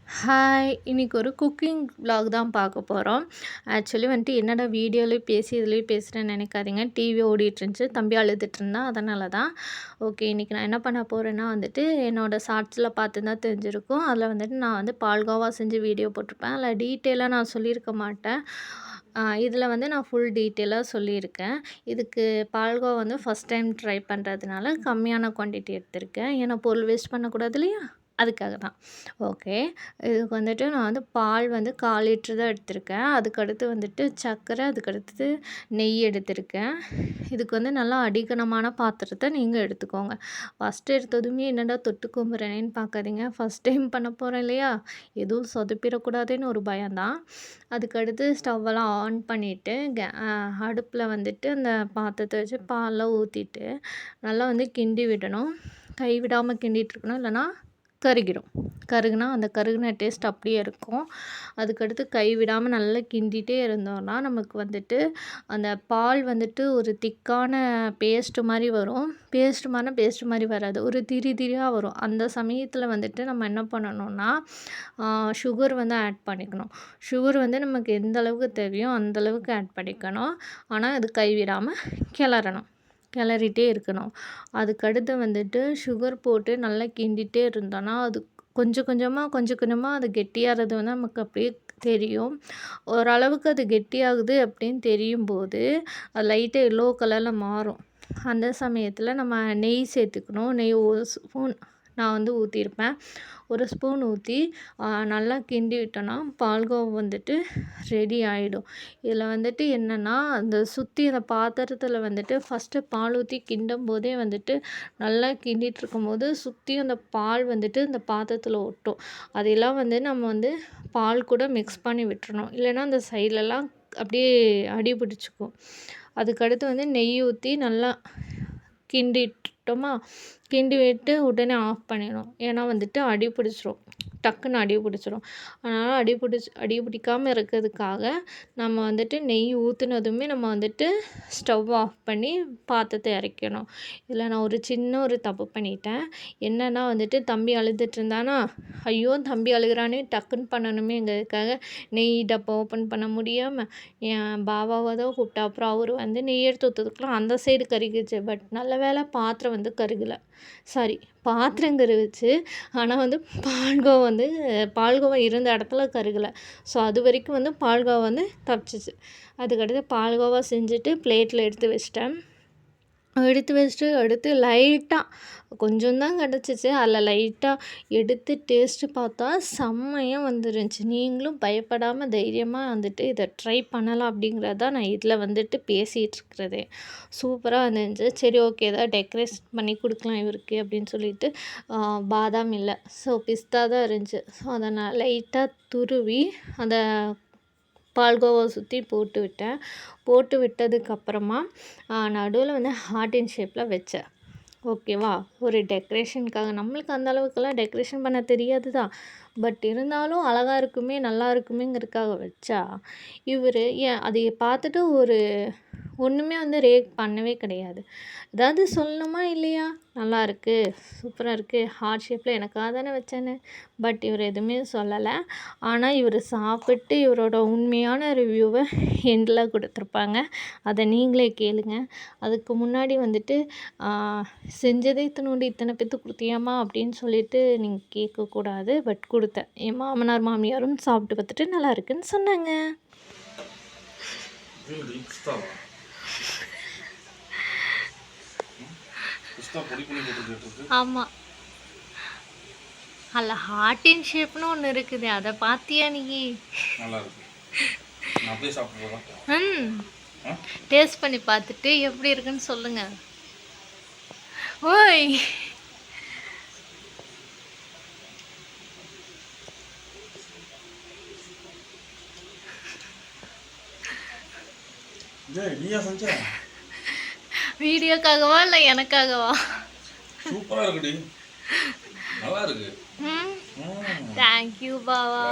Hi! இன்னைக்கு ஒரு cooking vlog தான் பார்க்க போறோம். ஆக்சுவலி வந்துட்டு என்னடா வீடியோலயே பேசி இதுலயே பேசுறேன்னு நினைக்காதீங்க. டிவி ஓடிட்டுருந்துச்சு. தம்பி அழுதுட்டு இருந்தான். அதனால தான். ஓகே. இன்னைக்கு நான் என்ன பண்ண போறேன்னா வந்துட்டு, என்னோட ஷார்ட்ஸில பார்த்துருந்தா தெரிஞ்சிருக்கும். அதில வந்துட்டு நான் வந்து பால்கோவா செஞ்சு வீடியோ போட்டிருப்பேன். அதில டீட்டெயிலா நான் சொல்லியிருக்க மாட்டேன். இதில வந்து நான் ஃபுல் டீட்டெயிலா சொல்லியிருக்கேன். இதுக்கு பால்கோவா வந்து ஃபர்ஸ்ட் டைம் ட்ரை பண்ணுறதுனால கம்மியான குவான்டிட்டி எடுத்திருக்கேன். ஏன்னா பொருள் வேஸ்ட் பண்ணக்கூடாது இல்லையா? அதுக்காக தான். ஓகே. இதுக்கு வந்துட்டு நான் வந்து பால் வந்து 1/4 லிட்டர் தான் எடுத்திருக்கேன். அதுக்கடுத்து வந்துட்டு சர்க்கரை, அதுக்கடுத்து நெய் எடுத்திருக்கேன். இதுக்கு வந்து நல்லா அடிகனமான பாத்திரத்த நீங்க எடுத்துக்கோங்க. ஃபஸ்ட்டு எடுத்ததுமே என்னடா தொட்டு கும்புறேனேன்னு பார்க்காதீங்க. ஃபஸ்ட் டைம் பண்ண போறேன் இல்லையா? எதுவும் சொதப்பிடக்கூடாதுன்னு ஒரு பயம் தான். அதுக்கடுத்து ஸ்டவ்வெல்லாம் ஆன் பண்ணிட்டு, அடுப்பில வந்துட்டு அந்த பாத்திரத்த வச்சு பால்லாம் ஊத்திட்டு, நல்லா வந்து கிண்டி விடணும். கை விடாம கிண்டிட்டு இருக்கணும். இல்லன்னா கருகிடும். கருகுனா அந்த கருகுன டேஸ்ட் அப்படியே இருக்கும். அதுக்கடுத்து கை விடாம நல்லா கிண்டிட்டே இருந்தோம்னா, நமக்கு வந்துட்டு அந்த பால் வந்துட்டு ஒரு திக்கான பேஸ்ட் மாரி வரும். பேஸ்ட் மாரி வராது. ஒரு திரி திரியா வரும். அந்த சமயத்தில வந்துட்டு நம்ம என்ன பண்ணணும்னா, சுகர் வந்து ஆட் பண்ணிக்கணும். சுகர் வந்து நமக்கு எந்த அளவுக்கு தேவையோ அந்த அளவுக்கு ஆட் பண்ணிக்கணும். ஆனா அது கை விடாம கிளறணும். கிளறிட்டே இருக்கணும். அதுக்கடுத்து வந்துட்டு சுகர் போட்டு நல்லா கிண்டிட்டே இருந்தோம்னா, அது கொஞ்சம் கொஞ்சமா அது கெட்டியாறது வந்து நமக்கு அப்படியே தெரியும். ஓரளவுக்கு அது கெட்டியாகுது அப்படின்னு தெரியும்போது, அது லைட்டா எல்லோ கலர்ல மாறும். அந்த சமயத்தில நம்ம நெய் சேர்த்துக்கணும். நெய் 1 ஸ்பூன் நான் வந்து ஊத்தியிருப்பேன். 1 ஸ்பூன் ஊத்தி நல்லா கிண்டி விட்டோம்னா, பால்கோவா வந்துட்டு ரெடி ஆயிடும். இதில வந்துட்டு என்னன்னா, அந்த சுத்தி அந்த பாத்திரத்தில வந்துட்டு ஃபஸ்ட்டு பால் ஊத்தி கிண்டும்போதே வந்துட்டு நல்லா கிண்டிட்டு இருக்கும்போது, சுத்தி அந்த பால் வந்துட்டு அந்த பாத்திரத்தில ஒட்டும். அதெல்லாம் வந்து நம்ம வந்து பால் கூட மிக்ஸ் பண்ணி விட்டுறணும். இல்லைன்னா அந்த சைட்லலாம் அப்படியே அடி பிடிச்சுக்கும். அதுக்கடுத்து வந்து நெய் ஊத்தி நல்லா கிண்டிட்டோமா, கிண்டி விட்டு உடனே ஆஃப் பண்ணிடணும். ஏன்னா வந்துட்டு அடி பிடிச்சிரும். டக்குன்னு அடி பிடிச்சிரும். அதனால அடி பிடிக்காம இருக்கிறதுக்காக நம்ம வந்துட்டு நெய் ஊத்துனதுமே நம்ம வந்துட்டு ஸ்டவ் ஆஃப் பண்ணி பாத்திரத்த இறக்கிடணும். இதில நான் ஒரு தப்பு பண்ணிட்டேன். என்னன்னா வந்துட்டு தம்பி அழுதுட்டு இருந்தானா, ஐயோ! தம்பி அழுகுறானே டக்குன்னு பண்ணணுமேங்கிறதுக்காக நெய் டப்பா ஓப்பன் பண்ண முடியாம, என் பாபாவ தான் கூப்பிட்டேன். அப்புறம் அவரு வந்து நெய் எடுத்து ஊத்துறதுக்குள்ள அந்த சைடு கருகிருச்சு. பட் நல்ல வேளை பாத்திரம் வந்து கருகல. சாரி, பாத்திரம் கருகுச்சு. ஆனா வந்து பால்கோவா இருந்த இடத்துல கருகல. ஸோ அதுவரைக்கும் வந்து பால்கோவா வந்து தப்பிச்சுச்சு. அதுக்கடுத்து பால்கோவா செஞ்சுட்டு பிளேட்ல எடுத்து வச்சுட்டேன். எடுத்து வச்சுட்டு அடுத்து லைட்டா கொஞ்சம் தான் கிடச்சிச்சு. அதில லைட்டா எடுத்து டேஸ்ட்டு பார்த்தா செம்மையா வந்துருந்துச்சு. நீங்களும் பயப்படாம தைரியமா வந்துட்டு இத ட்ரை பண்ணலாம் அப்படிங்கிறது தான் நான் இதில வந்துட்டு பேசிகிட்டு இருக்கிறதே. சூப்பரா வந்துருந்துச்சு. சரி, ஓகே, ஏதாவது டெக்கரேஷன் பண்ணி கொடுக்கலாம் இவருக்கு அப்படின்னு சொல்லிட்டு, பாதாம் இல்ல. ஸோ பிஸ்தா தான் இருந்துச்சு. ஸோ அத நான் லைட்டா துருவி அந்த பால்கோவா சுத்தி போட்டு விட்டேன். போட்டு விட்டதுக்கப்புறமா நடுவுல வந்து ஹார்ட் இன் ஷேப்ல வச்சேன். ஓகேவா? ஒரு டெக்கரேஷனுக்காக. நம்மளுக்கு அந்த அளவுக்குலாம் டெக்கரேஷன் பண்ண தெரியாது தான். பட் இருந்தாலும் அழகா இருக்குமே, நல்லா இருக்குமேங்கிறதுக்காக வச்சா, இவரு அதைய பார்த்துட்டு ஒண்ணுமே வந்து ரியாக்ட் பண்ணவே கிடையாது. ஏதாவது சொல்லணுமா இல்லையா? நல்லாயிருக்கு, சூப்பரா இருக்கு, ஹார்ட் ஷேப்ல எனக்காக தானே வச்சேன்னு. பட் இவரு எதுவுமே சொல்லல. ஆனா இவரு சாப்பிட்டு இவரோட உண்மையான ரிவ்யூவ எண்ட்ல குடுத்துருப்பாங்க. அத நீங்களே கேளுங்க. அதுக்கு முன்னாடி வந்துட்டு, செஞ்சதே இத்துணூண்டு இத்தனை பேத்துக்கு குடுத்தியாம்மா அப்படின்னு சொல்லிட்டு நீங்க கேட்கக்கூடாது. பட் குடுத்தேன். என் மாமனார், மாமியாரும் சாப்பிட்டு பார்த்துட்டு நல்லா இருக்குன்னு சொன்னாங்க. ஆமா. அல்ல ஹார்ட் இன் ஷேப்னு ஒண்ணு இருக்குது. அத பார்த்தியா நீ? நல்லா இருக்கு. நான் அப்படியே சாப்பிடுறேன். டேஸ்ட் பண்ணி பார்த்துட்டு எப்படி இருக்குன்னு சொல்லுங்க. ஓய்! நீயா செஞ்ச? வீடியோக்காகவா இல்ல எனக்காகவா? சூப்பரா இருக்குடி. நல்லா இருக்கு. Thank you Bava.